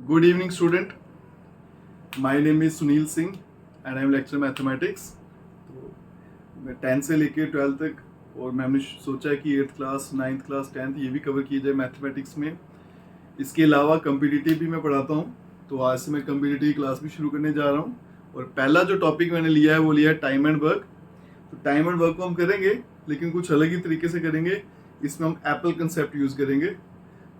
Good evening, student. My name is Sunil Singh and I am lecturer mathematics. तो मैं 10th से लेके 12th तक और मैंने सोचा कि 8th class 9th class 10th ये भी कवर किया जाए मैथमेटिक्स में। इसके अलावा कम्पिटिटिव भी मैं पढ़ाता हूँ, तो आज से मैं कम्पिटिटिव क्लास भी शुरू करने जा रहा हूँ। और पहला जो टॉपिक मैंने लिया है वो लिया है टाइम एंड वर्क। तो टाइम एंड वर्क को हम करेंगे लेकिन कुछ अलग ही तरीके से करेंगे। इसमें हम एप्पल कंसेप्ट यूज़ करेंगे।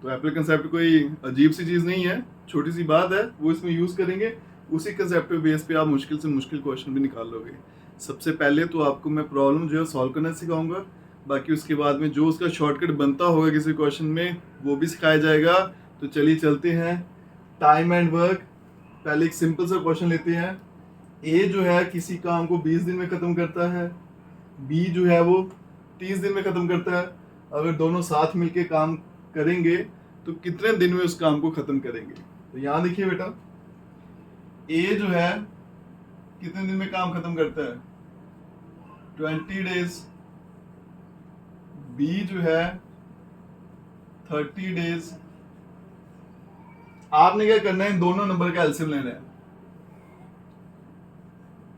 तो एप्पल कंसेप्ट कोई अजीब सी चीज़ नहीं है, छोटी सी बात है, वो इसमें यूज़ करेंगे। उसी कंसेप्ट पे बेस पे आप मुश्किल से मुश्किल क्वेश्चन भी निकाल लोगे। सबसे पहले तो आपको मैं प्रॉब्लम जो है सॉल्व करना सिखाऊंगा, बाकी उसके बाद में जो उसका शॉर्टकट बनता होगा किसी क्वेश्चन में वो भी सिखाया जाएगा। तो चलिए चलते हैं टाइम एंड वर्क। पहले एक सिंपल सा क्वेश्चन लेते हैं। ए जो है किसी काम को 20 दिन में ख़त्म करता है, बी जो है वो 30 दिन में ख़त्म करता है। अगर दोनों साथ मिलके काम करेंगे तो कितने दिन में उस काम को खत्म करेंगे। तो यहां देखिए बेटा, ए जो है कितने दिन में काम खत्म करता है, 20 डेज। बी जो है 30 डेज। आपने क्या करना है, इन दोनों नंबर का एलसीएम लेना है।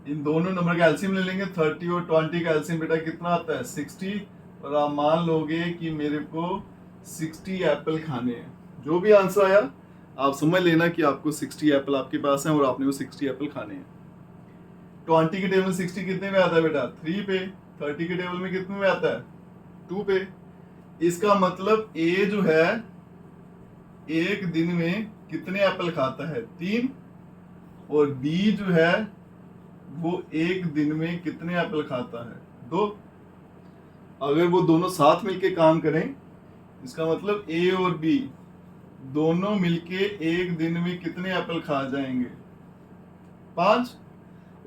इन दोनों नंबर का एलसीएम ले लेंगे। 30 और 20 का एलसीएम बेटा कितना आता है, 60। और आप मान लोगे कि मेरे को 60 एप्पल खाने हैं। जो भी आंसर आया आप समझ लेना कि आपको 60 एप्पल आपके पास हैं और आपने वो 60 एप्पल खाने हैं। 20 के टेबल में 60 कितने में आता है बेटा, 3 पे। 30 के टेबल में कितने में आता है, 2 पे। इसका मतलब ए जो है एक दिन में कितने एप्पल खाता है, 3। और बी जो है वो एक दिन में कितने एप्पल खाता है, 2। अगर वो दोनों साथ मिलके काम करें, इसका मतलब ए और बी दोनों मिलके एक दिन में कितने एप्पल खा जाएंगे, 5।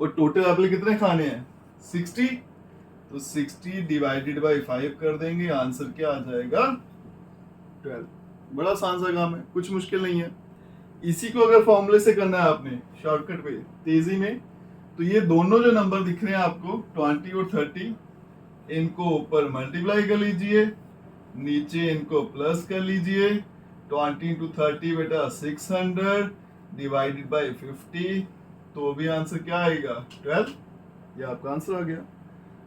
और टोटल एप्पल कितने खाने हैं, 60। तो 60 डिवाइडेड बाई 5 कर देंगे, आंसर क्या आ जाएगा, 12। बड़ा आसान सा काम है, कुछ मुश्किल नहीं है। इसी को अगर फॉर्मूले से करना है आपने शॉर्टकट पे तेजी में, तो ये दोनों जो नंबर दिख रहे हैं आपको 20 और 30, इनको ऊपर मल्टीप्लाई कर लीजिए, नीचे इनको प्लस कर लीजिए। 20 इंटू 30 बेटा 600 डिवाइडेड बाई 50, तो भी आंसर क्या आएगा, 12। ये आपका आंसर आ गया।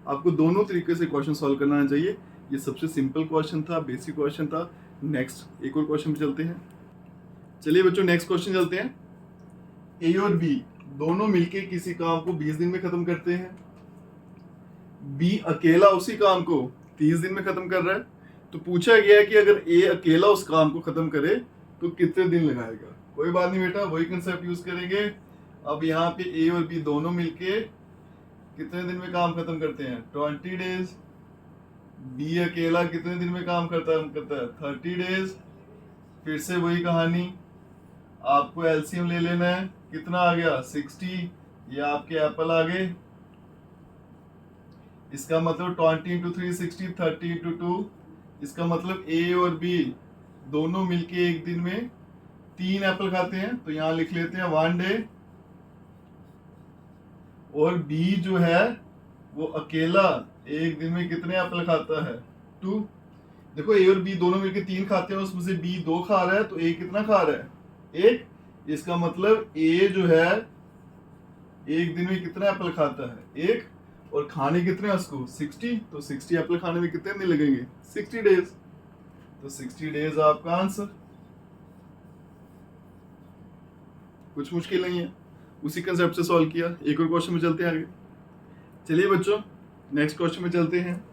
आपको दोनों तरीके से क्वेश्चन सॉल्व करना आना चाहिए। ये सबसे सिंपल क्वेश्चन था, बेसिक क्वेश्चन था। नेक्स्ट एक और क्वेश्चन पे चलते हैं। चलिए बच्चों नेक्स्ट क्वेश्चन चलते हैं। ए और बी दोनों मिलके किसी काम को 20 दिन में खत्म करते हैं। बी अकेला उसी काम को 30 दिन में खत्म कर रहा है। तो पूछा गया है कि अगर ए अकेला उस काम को खत्म करे तो कितने दिन लगाएगा। कोई बात नहीं बेटा, वही कंसेप्ट यूज करेंगे। अब यहाँ पे ए और बी दोनों मिलके कितने दिन में काम खत्म करते हैं, 20 डेज। बी अकेला कितने दिन में काम करता है 30 डेज। फिर से वही कहानी, आपको एलसीएम ले लेना है। कितना आ गया, 60। ये आपके एप्पल आ गए। इसका मतलब 20 इंटू 3 60, 30 इंटू 2। इसका मतलब ए और बी दोनों मिलके एक दिन में 3 एप्पल खाते हैं। तो यहाँ लिख लेते हैं 1 डे। और बी जो है वो अकेला एक दिन में कितने एप्पल खाता है, 2। देखो ए और बी दोनों मिलके 3 खाते हैं, उसमें से बी 2 खा रहा है, तो ए कितना खा रहा है, 1। इसका मतलब ए जो है एक दिन में कितना एप्पल खाता है, 1। और खाने कितने हैं उसको, 60। तो 60 एप्पल खाने में कितने दिन लगेंगे, 60 डेज। तो 60 डेज आपका आंसर। कुछ मुश्किल नहीं है, उसी कंसेप्ट से सॉल्व किया। एक और क्वेश्चन में चलते हैं आगे। चलिए बच्चों नेक्स्ट क्वेश्चन में चलते हैं।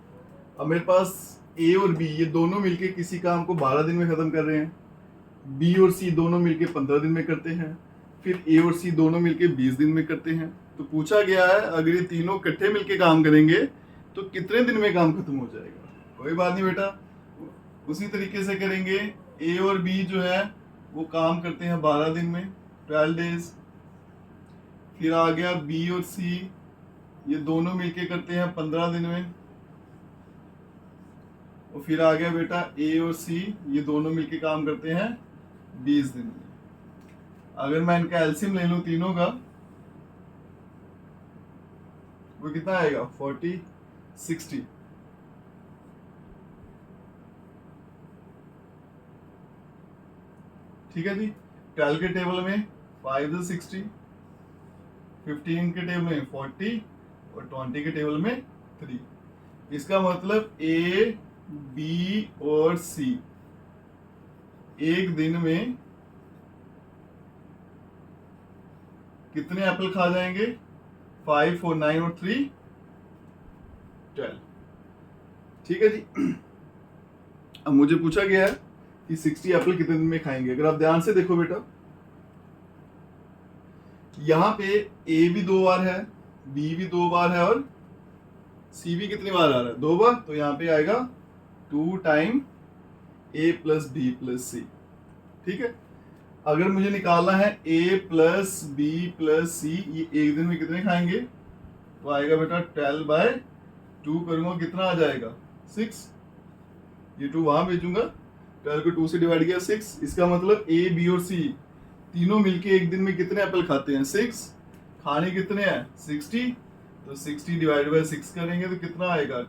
अब मेरे पास ए और बी ये दोनों मिलके किसी काम को 12 दिन में खत्म कर रहे हैं। बी और सी दोनों मिलके 15 दिन में करते हैं। फिर ए और सी दोनों मिलके 20 दिन में करते हैं। तो पूछा गया है अगर ये तीनों इकट्ठे मिलके काम करेंगे तो कितने दिन में काम खत्म हो जाएगा। कोई बात नहीं बेटा, उसी तरीके से करेंगे। ए और बी जो है वो काम करते हैं 12 दिन में, 12 डेज। फिर आ गया बी और सी, ये दोनों मिलके करते हैं 15 दिन में। और फिर आ गया बेटा ए और सी, ये दोनों मिलके काम करते हैं 20 दिन में। अगर मैं इनका एलसीएम ले लूं तीनों का, वो कितना आएगा, 40 60। ठीक है जी। 12 के टेबल में 5 is 60, 15 के टेबल में 40 और 20 के टेबल में 3। इसका मतलब A, B और C एक दिन में कितने एप्पल खा जाएंगे? 5, 4, 9 और 3 12। ठीक है जी। अब मुझे पूछा गया है कि 60 एप्पल कितने दिन में खाएंगे। अगर आप ध्यान से देखो बेटा, यहां पे A भी 2 बार है, B भी 2 बार है और C भी कितनी बार आ रहा है? 2 बार। तो यहाँ पे आएगा 2 time A plus B plus C। ठीक है। अगर मुझे निकालना है A plus B plus C, ये एक दिन में कितने खाएंगे? तो आएगा बेटा 12/2 करूंगा, कितना आ जाएगा? 6। ये 2 वहां भेजूंगा, 12 को 2 से डिवाइड किया 6। इसका मतलब A, B और C तीनों मिलके एक दिन में कितने एप्पल खाते हैं? 6। खाने कितने हैं? 60। तो 60 डिवाइड बाय 6 करेंगे तो कितना आएगा?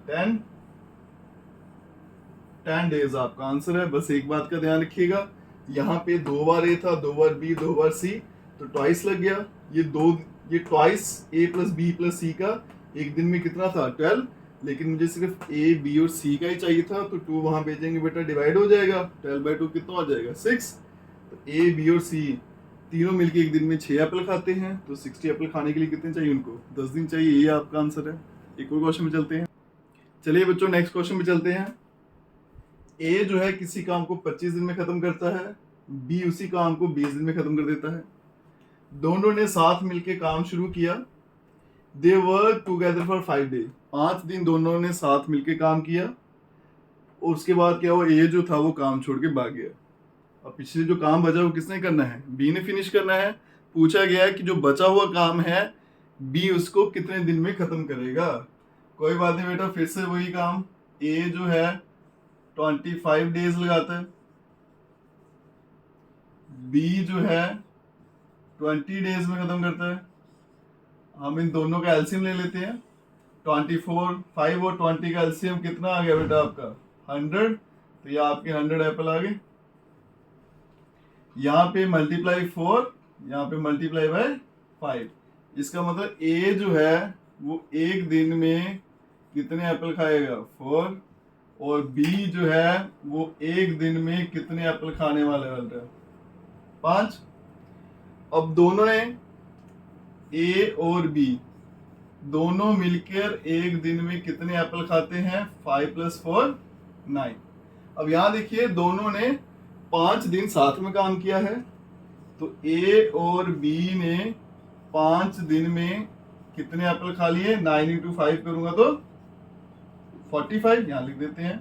10 डेज आपका आंसर है। बस एक बात का ध्यान रखिएगा, यहाँ पे 2 बार A था, 2 बार B, 2 बार C, तो ट्वाइस लग गया। ये twice A plus B plus C का एक दिन में कितना था? 12। लेकिन मुझे सिर्फ A, B और C का ही चाहिए था, तो 2 वहां भेजेंगे बेटा, डिवाइड हो जाएगा। 12/2 कितना हो जाएगा? 6। तो A, B और C तीनों मिलके एक दिन में 6 एप्पल खाते हैं, तो 60 एप्पल खाने के लिए कितने चाहिए उनको? 10 दिन चाहिए। ये आपका आंसर है। एक और क्वेश्चन में चलते हैं। चलिए बच्चों, नेक्स्ट क्वेश्चन में चलते हैं। A जो है किसी काम को 25 दिन में खत्म करता है, B उसी काम को 20 दिन में खत्म कर देता है। दोनों ने साथ मिलके काम शुरू किया। They work together for 5 day. 5 दिन दोनों ने साथ मिलके काम किया और उसके बाद क्या हुआ? A जो था वो काम छोड़ के भाग गया। अब पिछले जो काम बचा वो किसने करना है? B ने फिनिश करना है। पूछा गया है कि जो बचा हुआ काम है B उसको कितने दिन में खत्म करेगा। कोई बात नहीं बेटा, फिर से वही काम। A जो है 25 डेज लगाता है, B जो है 20 डेज में खत्म करता है। हम इन दोनों का एलसीएम ले लेते हैं। 24, 5 और 20 का एलसीएम कितना आ गया बेटा आपका? 100। तो ये आपके 100 एप्पल आ गए। यहाँ पे मल्टीप्लाई 4, यहाँ पे मल्टीप्लाई बाय 5। इसका मतलब A जो है वो एक दिन में कितने एप्पल खाएगा? 4। और B जो है वो एक दिन में कितने एप्पल खाने वाले है? 5। अब दोनों ने A और B दोनों मिलकर एक दिन में कितने एप्पल खाते हैं? 5 + 4 9। अब यहाँ देखिए, दोनों ने 5 दिन साथ में काम किया है, तो A और B ने 5 दिन में कितने एप्पल खा लिए? 9 × 5 करूंगा तो 45। यहाँ लिख देते हैं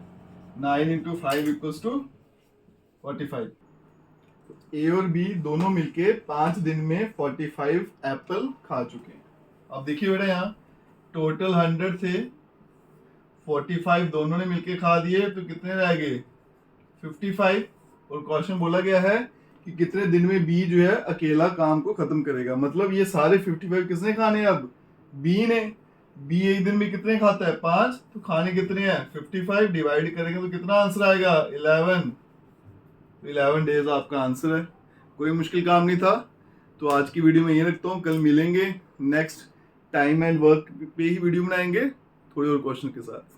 9 × 5 = 45। A और B दोनों मिलके 5 दिन में 45 एप्पल खा चुके हैं। अब देखिए बेटा, यहाँ टोटल 100 थे, 45 दोनों ने मिलके खा दिए, तो कितने रह गए? 55। और क्वेश्चन बोला गया है कि कितने दिन में B जो है अकेला काम को खत्म करेगा। मतलब ये सारे 55 किसने खाने? अब B ने। B एक दिन में कितने खाता है? 5। तो खाने कितने हैं? 55। डिवाइड करेंगे तो कितना आंसर आएगा? 11। 11 डेज आपका आंसर है। कोई मुश्किल काम नहीं था। तो आज की वीडियो में ये रखता हूँ, कल मिलेंगे नेक्स्ट टाइम एंड वर्क पे ही वीडियो बनाएंगे थोड़े और क्वेश्चन के साथ।